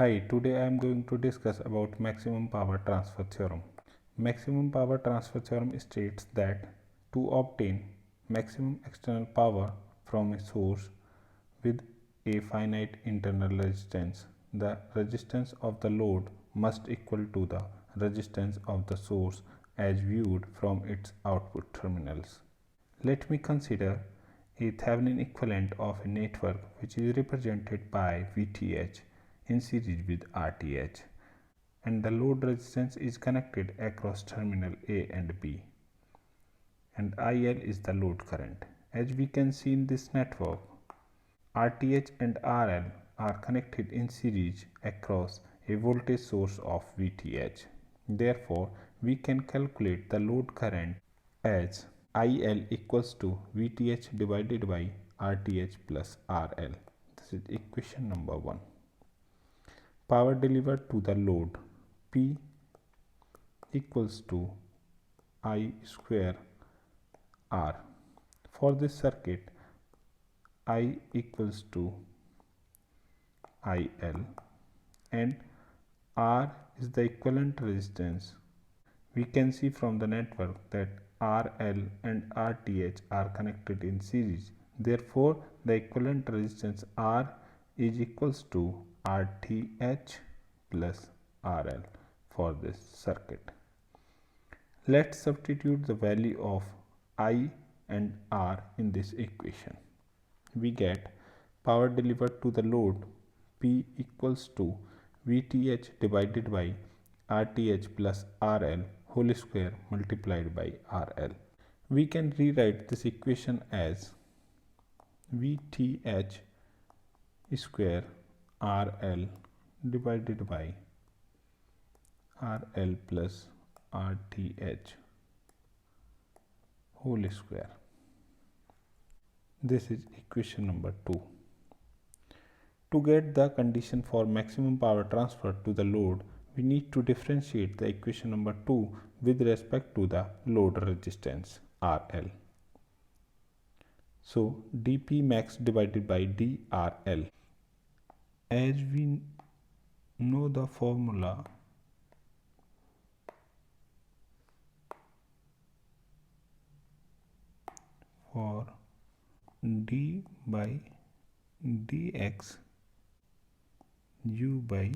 Hi, today I am going to discuss about maximum power transfer theorem. Maximum power transfer theorem states that to obtain maximum external power from a source with a finite internal resistance, the resistance of the load must equal to the resistance of the source as viewed from its output terminals. Let me consider a Thevenin equivalent of a network which is represented by Vth in series with Rth, and the load resistance is connected across terminal A and B, and IL is the load current. As we can see in this network, Rth and RL are connected in series across a voltage source of Vth. Therefore, we can calculate the load current as IL equals to Vth divided by Rth plus RL. This is equation number 1. Power delivered to the load P equals to I square R. For this circuit, I equals to IL and R is the equivalent resistance. We can see from the network that RL and Rth are connected in series. Therefore, the equivalent resistance R is equals to Rth plus RL for this circuit. Let's substitute the value of I and R in this equation. We get power delivered to the load P equals to Vth divided by Rth plus RL whole square multiplied by RL. We can rewrite this equation as Vth square RL divided by RL plus Rth whole square. This is equation number 2. To get the condition for maximum power transfer to the load, we need to differentiate the equation number 2 with respect to the load resistance RL. So dP max divided by dRL. As we know the formula for d by dx u by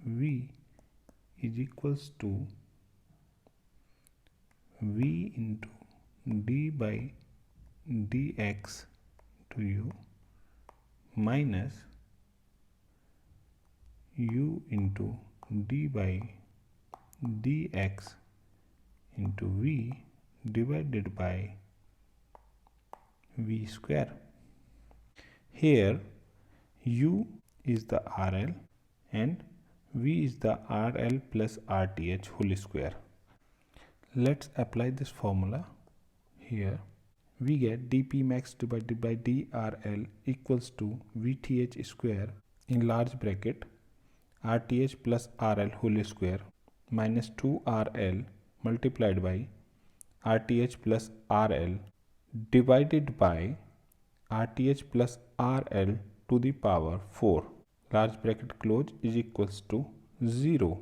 v is equals to v into d by dx to u minus u into d by dx into v divided by v square. Here u is the RL and v is the RL plus Rth whole square. Let's apply this formula here. We get dP max divided by dRL equals to Vth square in large bracket Rth plus RL whole square minus 2RL multiplied by Rth plus RL divided by Rth plus RL to the power 4 large bracket close is equals to 0.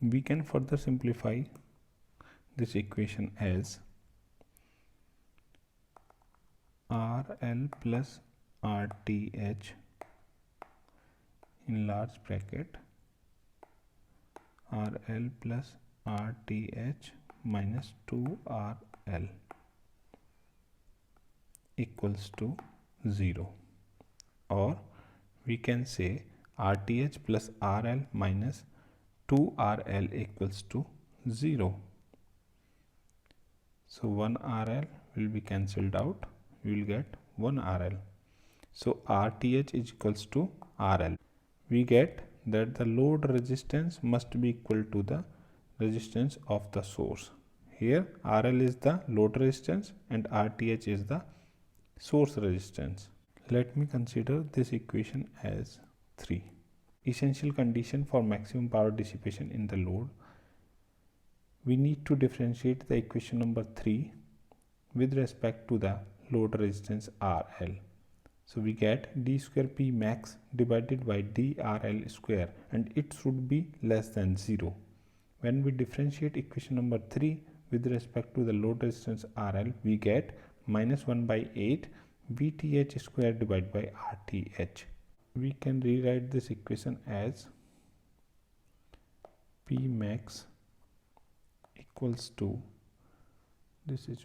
We can further simplify this equation as RL plus Rth in large bracket RL plus Rth minus 2RL equals to 0, or we can say Rth plus RL minus 2RL equals to 0. So 1 RL will be cancelled out, we will get 1 RL. So Rth is equals to RL. We get that the load resistance must be equal to the resistance of the source. Here RL is the load resistance and Rth is the source resistance. Let me consider this equation as 3. Essential condition for maximum power dissipation in the load. we need to differentiate the equation number 3 with respect to the load resistance RL. So we get d square P max divided by dRL square, and it should be less than 0. When we differentiate equation number 3 with respect to the load resistance RL, we get minus 1 by 8 VTH square divided by RTH. We can rewrite this equation as P max equals to, this is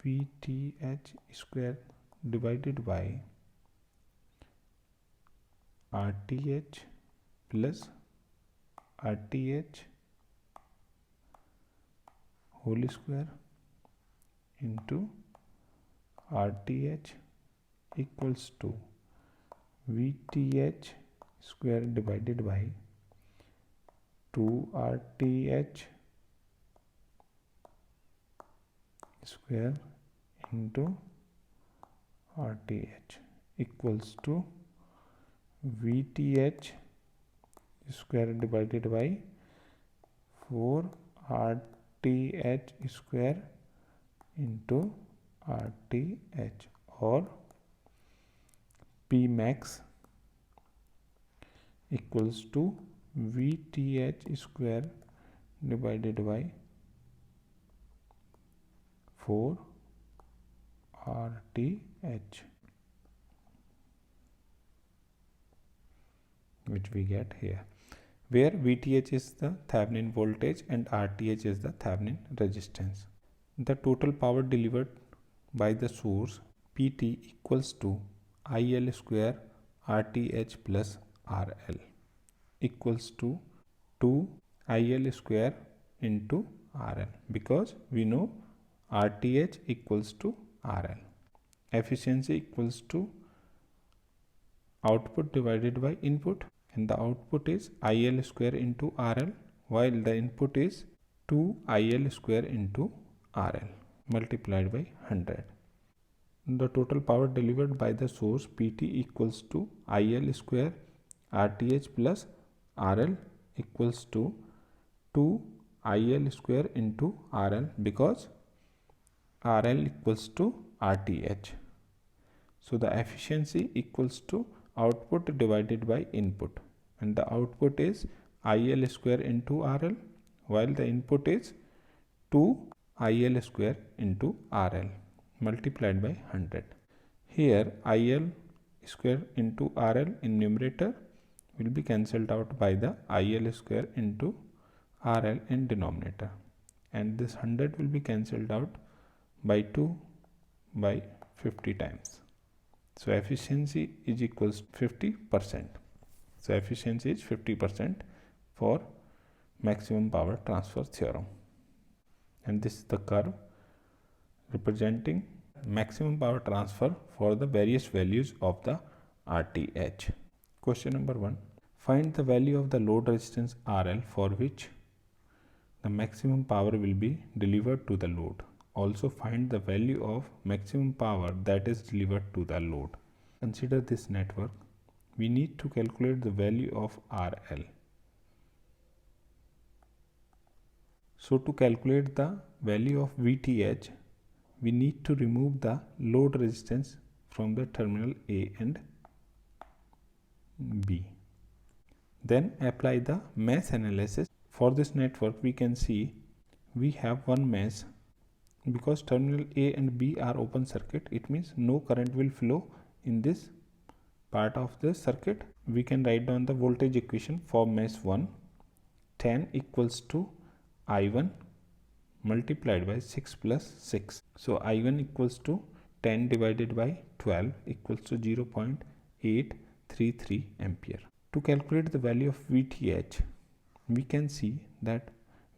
VTH square divided by RTH plus RTH whole square into RTH equals to VTH square divided by 2RTH square into RTH equals to VTH square divided by 4RTH square into RTH, or P max equals to VTH square divided by 4RTH, which we get here, where VTH is the Thevenin voltage and RTH is the Thevenin resistance. The total power delivered by the source PT equals to IL square RTH plus RL equals to 2 IL square into RL, because we know RTH equals to RL. Efficiency equals to output divided by input, and the output is IL square into RL, while the input is 2 IL square into RL multiplied by 100. The total power delivered by the source PT equals to IL square RTH plus RL equals to 2 IL square into RL, because RL equals to RTH. So the efficiency equals to output divided by input, and the output is IL square into RL, while the input is 2 IL square into RL multiplied by 100. Here IL square into RL in numerator will be cancelled out by the IL square into RL in denominator, and this 100 will be cancelled out by 2 by 50 times. So efficiency is equals to 50%. So efficiency is 50% for maximum power transfer theorem, and this is the curve representing maximum power transfer for the various values of the RTH. Question number 1. Find the value of the load resistance RL for which the maximum power will be delivered to the load. Also find the value of maximum power that is delivered to the load. Consider this network. We need to calculate the value of RL. So to calculate the value of VTH, we need to remove the load resistance from the terminal A and B. Then apply the mesh analysis. For this network, we can see we have one mesh. Because terminal A and B are open circuit, it means no current will flow in this part of the circuit. We can write down the voltage equation for mesh 1. 10 equals to I1 multiplied by 6 plus 6. So I1 equals to 10 divided by 12 equals to 0.833 ampere. To calculate the value of VTH, we can see that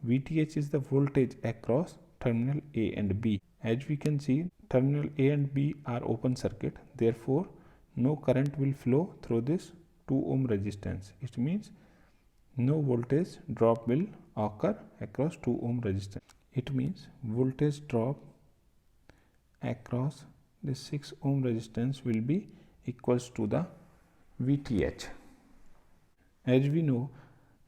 VTH is the voltage across terminal A and B. As we can see, terminal A and B are open circuit, therefore no current will flow through this 2 ohm resistance. It means no voltage drop will occur across 2 ohm resistance. It means voltage drop across this 6 ohm resistance will be equals to the VTH. As we know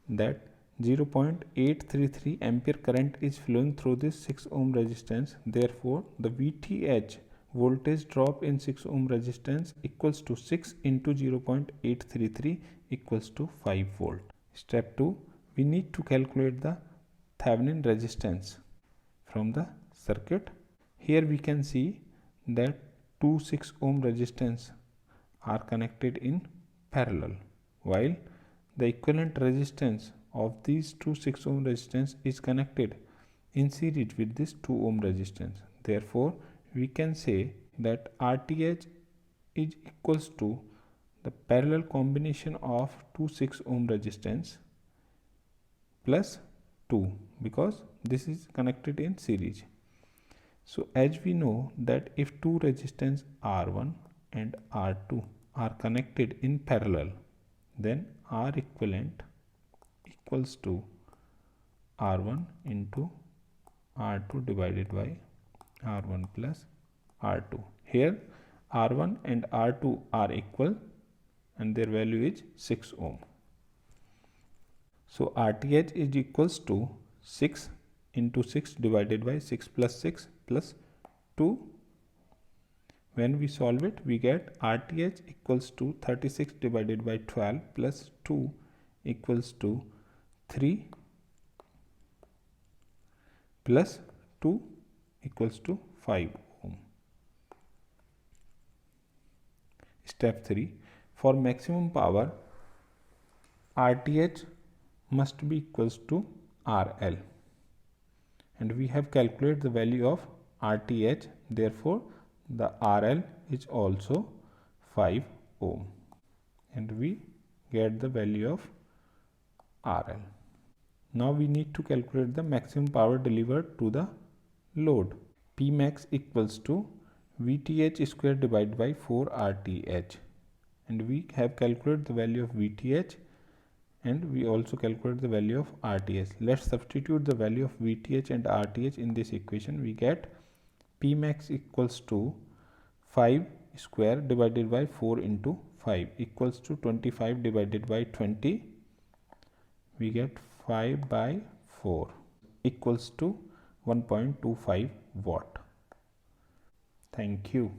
that 0.833 ampere current is flowing through this 6 ohm resistance. Therefore, the VTH voltage drop in 6 ohm resistance equals to 6 into 0.833 equals to 5 volt. Step 2. We need to calculate the Thevenin resistance from the circuit. Here we can see that two 6 ohm resistance are connected in parallel, while the equivalent resistance of these two 6 ohm resistance is connected in series with this 2 ohm resistance. Therefore, we can say that RTH is equals to the parallel combination of two 6 ohm resistance plus 2, because this is connected in series. So as we know that if two resistance R1 and R2 are connected in parallel, then R equivalent equals to R1 into R2 divided by R1 plus R2. Here R1 and R2 are equal and their value is 6 ohm. So RTH is equals to 6 into 6 divided by 6 plus 6 plus 2. When we solve it, we get RTH equals to 36 divided by 12 plus 2 equals to 3 plus 2 equals to 5 ohm. Step 3. For maximum power, RTH must be equals to RL, and we have calculated the value of RTH. Therefore, the RL is also 5 ohm, and we get the value of RL. Now we need to calculate the maximum power delivered to the load. Pmax equals to VTH square divided by 4 RTH, and we have calculated the value of VTH and we also calculate the value of RTH. Let's substitute the value of VTH and RTH in this equation. We get Pmax equals to 5 square divided by 4 into 5 equals to 25 divided by 20. We get 5 by 4 equals to 1.25 watt. Thank you.